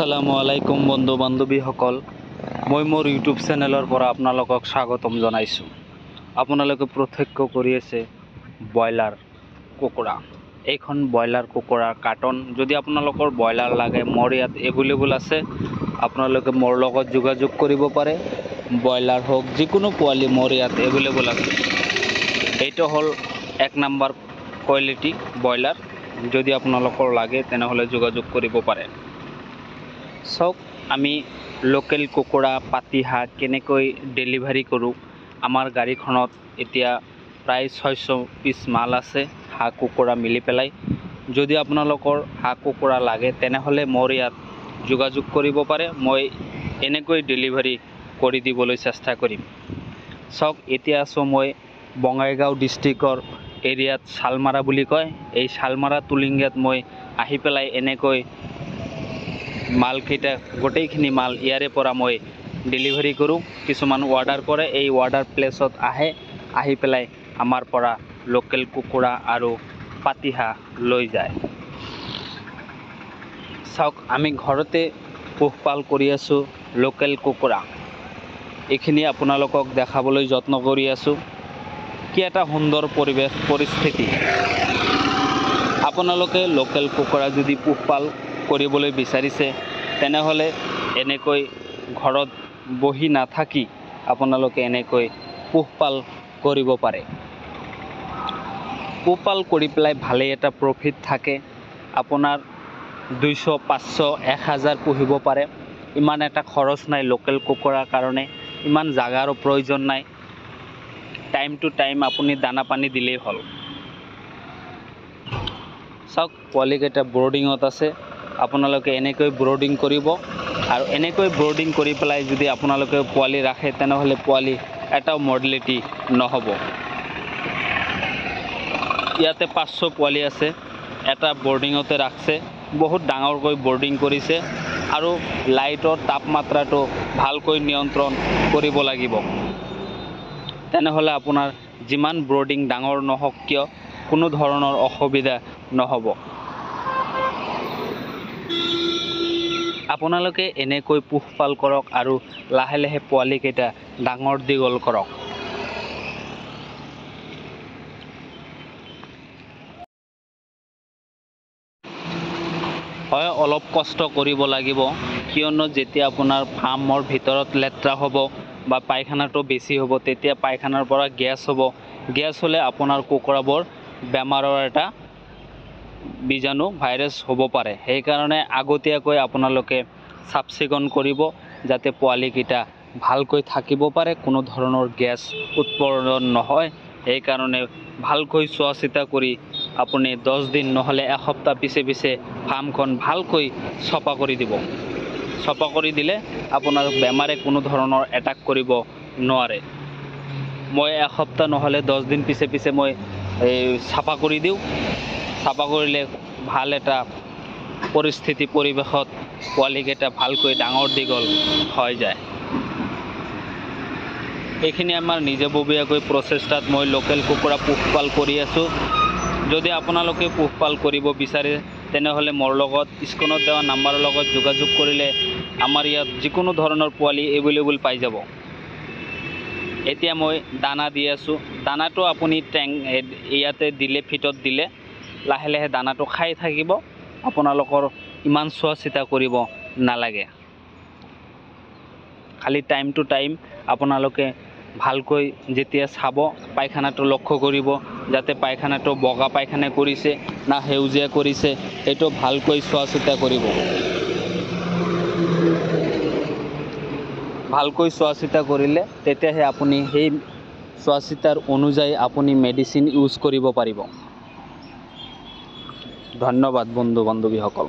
আসসালামু আলাইকুম বন্ধু বান্ধৱীসকল, মই মোৰ ইউটিউব চেনেলৰ পৰা আপোনালোকক স্বাগতম জনাইছোঁ। আপোনালোকে প্ৰত্যক্ষ কৰি আছে ব্ৰইলাৰ কুকুৰা। এইখন ব্ৰইলাৰ কুকুৰাৰ কাৰ্টন। যদি আপোনালোকৰ ব্ৰইলাৰ লাগে, মোৰ ইয়াত এভেইলেবল আছে। আপোনালোকে মোৰ লগত যোগাযোগ কৰিব পাৰে। ব্ৰইলাৰ হওক, যিকোনো পোৱালি মোৰ ইয়াত এভেইলেবল আছে। এইটো হ'ল 1 নম্বৰ কোৱালিটি ব্ৰইলাৰ। যদি আপোনালোকৰ লাগে তেনেহ'লে যোগাযোগ কৰিব পাৰে। চাওক, আমি লোকেল কুকুৰা পাতিহাঁহ কেনেকৈ ডেলিভাৰী কৰোঁ। আমাৰ গাড়ীখনত এতিয়া প্ৰায় 600 পিচ মাল আছে, হাঁহ কুকুৰা মিলি পেলাই। যদি আপোনালোকৰ হাঁহ কুকুৰা লাগে তেনেহ'লে মোৰ ইয়াত যোগাযোগ কৰিব পাৰে। মই এনেকৈ ডেলিভাৰী কৰি দিবলৈ চেষ্টা কৰিম। চাওক, এতিয়া আছোঁ মই বঙাইগাঁও ডিষ্ট্ৰিক্টৰ এৰিয়াত শালমাৰা বুলি কয়। এই শালমাৰা তুলিংগাত মই আহি পেলাই এনেকৈ মালকেইটা, গোটেইখিনি মাল ইয়াৰে পৰা মই ডেলিভাৰী কৰোঁ। কিছুমান অৰ্ডাৰ কৰে, এই অৰ্ডাৰ প্লেচত আহি পেলাই আমাৰ পৰা লোকেল কুকুৰা আৰু পাতিহাঁহ লৈ যায়। চাওক, আমি ঘৰতে পোহপাল কৰি আছোঁ লোকেল কুকুৰা। এইখিনি আপোনালোকক দেখাবলৈ যত্ন কৰি আছোঁ। কি এটা সুন্দৰ পৰিস্থিতি। আপোনালোকে লোকেল কুকুৰা যদি পোহপাল কৰিবলৈ বিচাৰিছে তেনেহ'লে এনেকৈ ঘৰত বহি নাথাকি আপোনালোকে এনেকৈ পোহপাল কৰিব পাৰে। পোহপাল কৰি পেলাই ভালেই এটা প্ৰফিট থাকে। আপোনাৰ 200, 500, 1000 পুহিব পাৰে। ইমান এটা খৰচ নাই লোকেল কুকুৰাৰ কাৰণে। ইমান জাগাৰো প্ৰয়োজন নাই। টাইম টু টাইম আপুনি দানা পানী দিলেই হ'ল। চাওক, পোৱালিকেইটা ব্ৰডিঙত আছে। আপোনালোকে এনেকৈ ব্ৰডিং কৰিব আৰু এনেকৈ ব্ৰডিং কৰি পেলাই যদি আপোনালোকে পোৱালি ৰাখে তেনেহ'লে পোৱালি এটাও মৰ্টেলিটি নহ'ব। ইয়াতে 500 পোৱালি আছে, এটা বৰ্ডিঙতে ৰাখছে। বহুত ডাঙৰকৈ বৰ্ডিং কৰিছে আৰু লাইটৰ তাপমাত্ৰাটো ভালকৈ নিয়ন্ত্ৰণ কৰিব লাগিব। তেনেহ'লে আপোনাৰ যিমান ব্ৰডিং ডাঙৰ নহওক কিয় কোনো ধৰণৰ অসুবিধা নহ'ব। আপোনালোকে এনেকৈ পোহপাল কৰক আৰু লাহে লাহে পোৱালিকেইটা ডাঙৰ দীঘল কৰক। হয়, অলপ কষ্ট কৰিব লাগিব, কিয়নো যেতিয়া আপোনাৰ ফাৰ্মৰ ভিতৰত লেতেৰা হ'ব বা পায়খানাটো বেছি হ'ব, তেতিয়া পায়খানাৰ পৰা গেছ হ'ব। গেছ হ'লে আপোনাৰ কুকুৰাবোৰ বেমাৰৰ এটা বীজাণু ভাইৰাছ হ'ব পাৰে। সেইকাৰণে আগতীয়াকৈ আপোনালোকে চাফ চিকুণ কৰিব, যাতে পোৱালিকেইটা ভালকৈ থাকিব পাৰে, কোনো ধৰণৰ গেছ উৎপাদন নহয়। সেইকাৰণে ভালকৈ চোৱা চিতা কৰি আপুনি 10 দিন নহ'লে এসপ্তাহ পিছে ফাৰ্মখন ভালকৈ চফা কৰি দিব। চফা কৰি দিলে আপোনাৰ বেমাৰে কোনো ধৰণৰ এটাক কৰিব নোৱাৰে। মই এসপ্তাহ নহ'লে 10 দিন পিছে মই চাফা কৰি দিওঁ। চাফা কৰিলে ভাল এটা পৰিৱেশত পোৱালিকেইটা ভালকৈ ডাঙৰ দীঘল হৈ যায়। এইখিনি আমাৰ নিজাববীয়াকৈ প্ৰচেষ্টাত মই লোকেল কুকুৰা পোহপাল কৰি আছোঁ। যদি আপোনালোকে পোহপাল কৰিব বিচাৰে তেনেহ'লে মোৰ লগত স্ক্ৰীনত দিয়া নাম্বাৰৰ লগত যোগাযোগ কৰিলে আমাৰ ইয়াত যিকোনো ধৰণৰ পোৱালি এভেইলেবল পাই যাব। এতিয়া মই দানা দি আছোঁ। দানাটো আপুনি ইয়াতে দিলে, ফিটত দিলে লাহে লাহে দানাটো খাই থাকিব। আপোনালোকৰ ইমান চোৱা চিতা কৰিব নালাগে। খালি টাইম টু টাইম আপোনালোকে ভালকৈ যেতিয়া চাব, পায়খানাটো লক্ষ্য কৰিব, যাতে পায়খানাটো বগা পায়খানা কৰিছে না সেউজীয়া কৰিছে, এইটো ভালকৈ চোৱা চিতা কৰিব। ভালকৈ চোৱা চিতা কৰিলে তেতিয়াহে আপুনি সেই চোৱা চিতাৰ অনুযায়ী আপুনি মেডিচিন ইউজ কৰিব পাৰিব। ধন্যবাদ বন্ধু বান্ধৱীসকল।